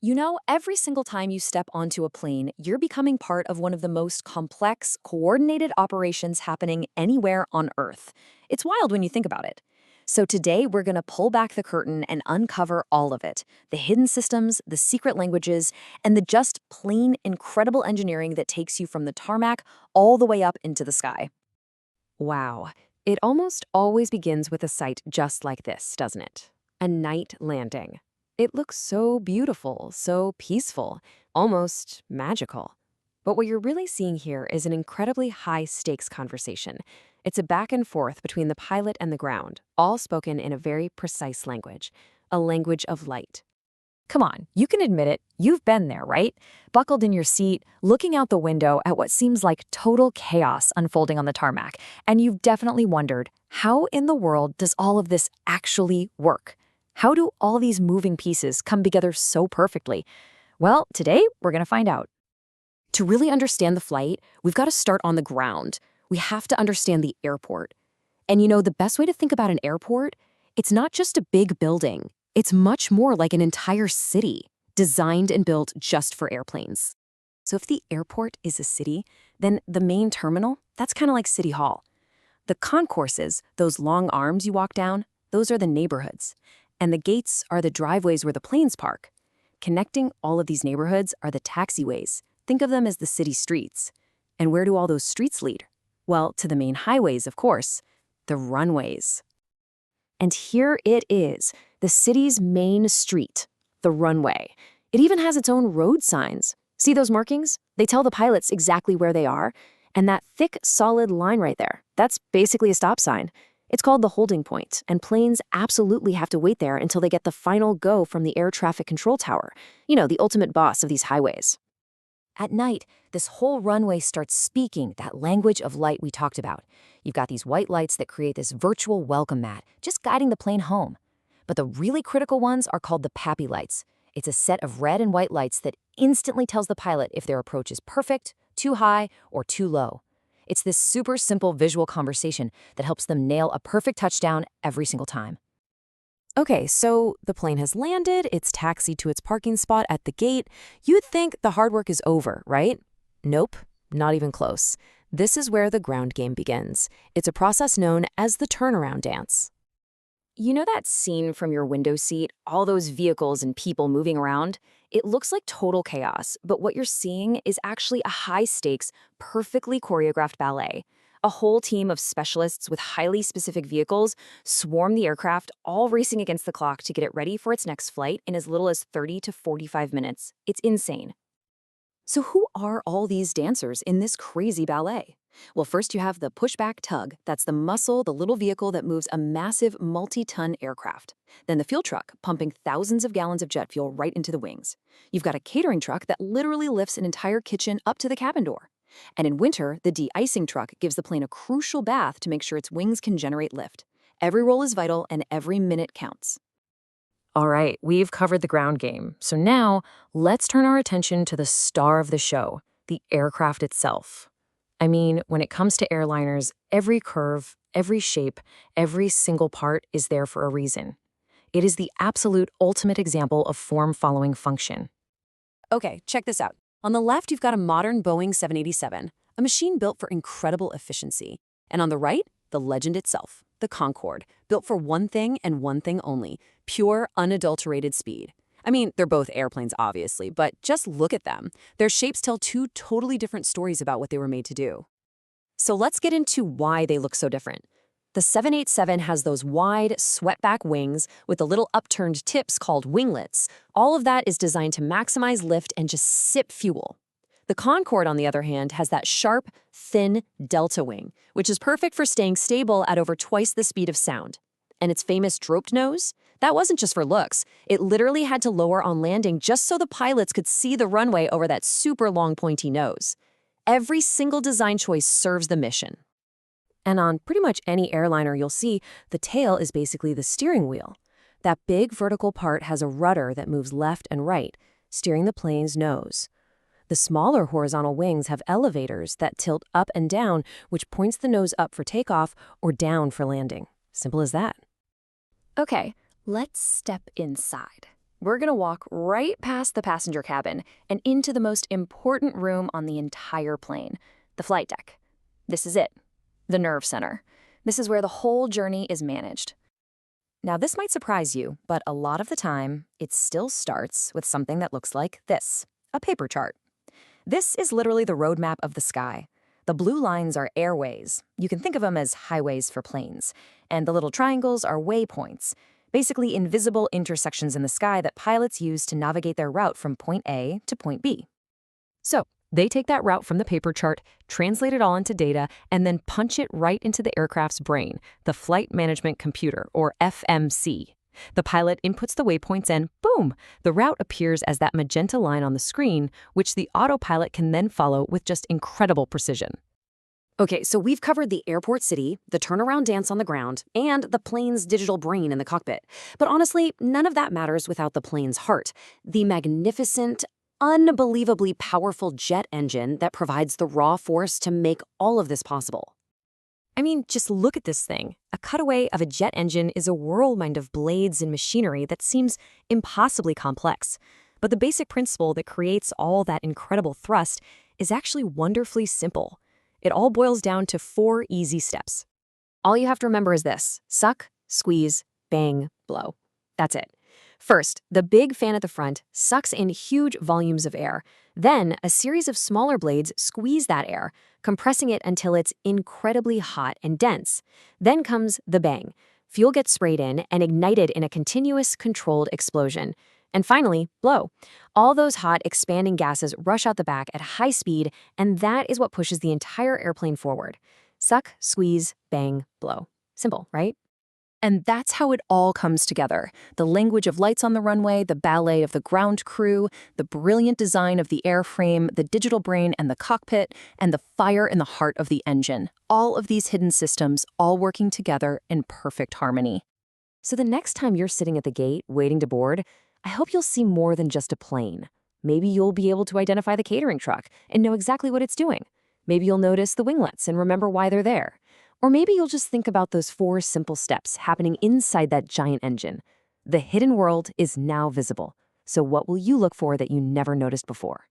You know, every single time you step onto a plane, you're becoming part of one of the most complex, coordinated operations happening anywhere on Earth. It's wild when you think about it. So today, we're going to pull back the curtain and uncover all of it: the hidden systems, the secret languages, and the just plain incredible engineering that takes you from the tarmac all the way up into the sky. Wow. It almost always begins with a sight just like this, doesn't it? A night landing. It looks so beautiful, so peaceful, almost magical. But what you're really seeing here is an incredibly high-stakes conversation. It's a back and forth between the pilot and the ground, all spoken in a very precise language, a language of light. Come on, you can admit it. You've been there, right? Buckled in your seat, looking out the window at what seems like total chaos unfolding on the tarmac. And you've definitely wondered, how in the world does all of this actually work? How do all these moving pieces come together so perfectly? Well, today we're going to find out. To really understand the flight, we've got to start on the ground. We have to understand the airport. And you know, the best way to think about an airport, it's not just a big building. It's much more like an entire city, designed and built just for airplanes. So if the airport is a city, then the main terminal, that's kind of like City Hall. The concourses, those long arms you walk down, those are the neighborhoods. And the gates are the driveways where the planes park. Connecting all of these neighborhoods are the taxiways. Think of them as the city streets. And where do all those streets lead? Well, to the main highways, of course, the runways. And here it is, the city's main street, the runway. It even has its own road signs. See those markings? They tell the pilots exactly where they are. And that thick, solid line right there, that's basically a stop sign. It's called the holding point, and planes absolutely have to wait there until they get the final go from the air traffic control tower, you know, the ultimate boss of these highways. At night, this whole runway starts speaking that language of light we talked about. You've got these white lights that create this virtual welcome mat, just guiding the plane home. But the really critical ones are called the PAPI lights. It's a set of red and white lights that instantly tells the pilot if their approach is perfect, too high, or too low. It's this super simple visual conversation that helps them nail a perfect touchdown every single time. Okay, so the plane has landed, it's taxied to its parking spot at the gate. You'd think the hard work is over, right? Nope, not even close. This is where the ground game begins. It's a process known as the turnaround dance. You know that scene from your window seat, all those vehicles and people moving around? It looks like total chaos, but what you're seeing is actually a high-stakes, perfectly choreographed ballet. A whole team of specialists with highly specific vehicles swarm the aircraft, all racing against the clock to get it ready for its next flight in as little as 30 to 45 minutes. It's insane. So who are all these dancers in this crazy ballet? Well, first you have the pushback tug. That's the muscle, the little vehicle that moves a massive multi-ton aircraft. Then the fuel truck, pumping thousands of gallons of jet fuel right into the wings. You've got a catering truck that literally lifts an entire kitchen up to the cabin door. And in winter, the de-icing truck gives the plane a crucial bath to make sure its wings can generate lift. Every roll is vital and every minute counts. All right, we've covered the ground game. So now, let's turn our attention to the star of the show, the aircraft itself. I mean, when it comes to airliners, every curve, every shape, every single part is there for a reason. It is the absolute ultimate example of form-following function. Okay, check this out. On the left, you've got a modern Boeing 787, a machine built for incredible efficiency. And on the right, the legend itself, the Concorde, built for one thing and one thing only: pure, unadulterated speed. I mean, they're both airplanes, obviously, but just look at them. Their shapes tell two totally different stories about what they were made to do. So let's get into why they look so different. The 787 has those wide, swept-back wings with the little upturned tips called winglets. All of that is designed to maximize lift and just sip fuel. The Concorde, on the other hand, has that sharp, thin delta wing, which is perfect for staying stable at over twice the speed of sound. And its famous draped nose? That wasn't just for looks. It literally had to lower on landing just so the pilots could see the runway over that super long pointy nose. Every single design choice serves the mission. And on pretty much any airliner you'll see, the tail is basically the steering wheel. That big vertical part has a rudder that moves left and right, steering the plane's nose. The smaller horizontal wings have elevators that tilt up and down, which points the nose up for takeoff or down for landing. Simple as that. Okay, let's step inside. We're going to walk right past the passenger cabin and into the most important room on the entire plane, the flight deck. This is it, the nerve center. This is where the whole journey is managed. Now, this might surprise you, but a lot of the time, it still starts with something that looks like this, a paper chart. This is literally the roadmap of the sky. The blue lines are airways. You can think of them as highways for planes. And the little triangles are waypoints, basically invisible intersections in the sky that pilots use to navigate their route from point A to point B. So, they take that route from the paper chart, translate it all into data, and then punch it right into the aircraft's brain, the Flight Management Computer, or FMC. The pilot inputs the waypoints and boom, the route appears as that magenta line on the screen, which the autopilot can then follow with just incredible precision. Okay, so we've covered the airport city, the turnaround dance on the ground, and the plane's digital brain in the cockpit. But honestly, none of that matters without the plane's heart, the magnificent, unbelievably powerful jet engine that provides the raw force to make all of this possible. I mean, just look at this thing. A cutaway of a jet engine is a whirlwind of blades and machinery that seems impossibly complex. But the basic principle that creates all that incredible thrust is actually wonderfully simple. It all boils down to 4 easy steps. All you have to remember is this: suck, squeeze, bang, blow. That's it. First, the big fan at the front sucks in huge volumes of air. Then, a series of smaller blades squeeze that air, compressing it until it's incredibly hot and dense. Then comes the bang. Fuel gets sprayed in and ignited in a continuous, controlled explosion. And finally, blow. All those hot, expanding gases rush out the back at high speed, and that is what pushes the entire airplane forward. Suck, squeeze, bang, blow. Simple, right? And that's how it all comes together. The language of lights on the runway, the ballet of the ground crew, the brilliant design of the airframe, the digital brain and the cockpit, and the fire in the heart of the engine. All of these hidden systems all working together in perfect harmony. So the next time you're sitting at the gate waiting to board, I hope you'll see more than just a plane. Maybe you'll be able to identify the catering truck and know exactly what it's doing. Maybe you'll notice the winglets and remember why they're there. Or maybe you'll just think about those 4 simple steps happening inside that giant engine. The hidden world is now visible. So what will you look for that you never noticed before?